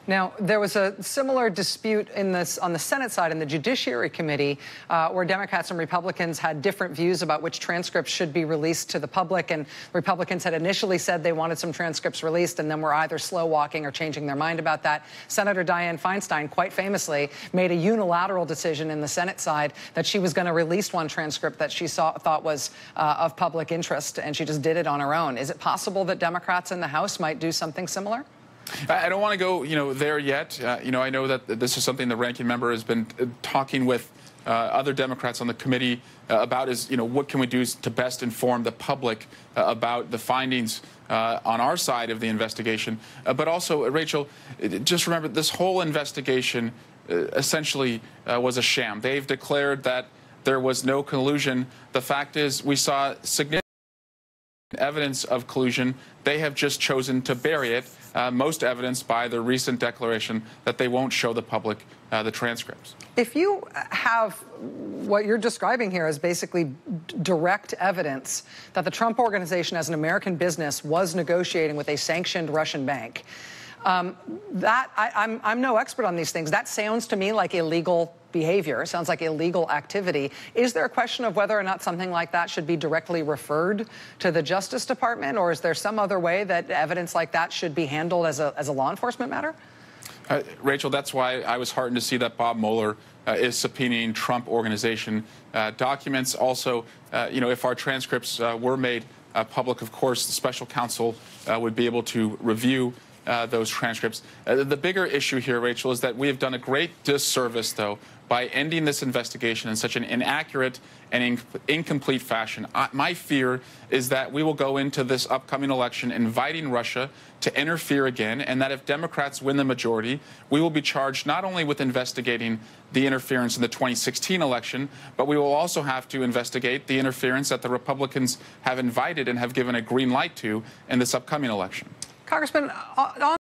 Now, there was a similar dispute on the Senate side in the Judiciary Committee where Democrats and Republicans had different views about which transcripts should be released to the public. And Republicans had initially said they wanted some transcripts released and then were either slow walking or changing their mind about that. Senator Dianne Feinstein, quite famously, made a unilateral decision in the Senate side that she was going to release one transcript that she thought was of public interest, and she just did it on her own. Is it possible that Democrats in the House might do something similar? I don't want to go, there yet. I know that this is something the ranking member has been talking with other Democrats on the committee about is, what can we do to best inform the public about the findings on our side of the investigation. But also, Rachel, just remember, this whole investigation essentially was a sham. They've declared that there was no collusion. The fact is, we saw significant evidence of collusion. They have just chosen to bury it, most evidenced by the recent declaration that they won't show the public the transcripts. If you have what you're describing here as basically direct evidence that the Trump Organization as an American business was negotiating with a sanctioned Russian bank, I'm no expert on these things. That sounds to me like illegal behavior. It sounds like illegal activity. Is there a question of whether or not something like that should be directly referred to the Justice Department, or is there some other way that evidence like that should be handled as a law enforcement matter? Rachel, that's why I was heartened to see that Bob Mueller is subpoenaing Trump Organization documents. Also, if our transcripts were made public, of course, the special counsel would be able to review those transcripts. The bigger issue here, Rachel, is that we have done a great disservice, though, by ending this investigation in such an inaccurate and incomplete fashion. My fear is that we will go into this upcoming election inviting Russia to interfere again, and that if Democrats win the majority, we will be charged not only with investigating the interference in the 2016 election, but we will also have to investigate the interference that the Republicans have invited and have given a green light to in this upcoming election. Congressman, on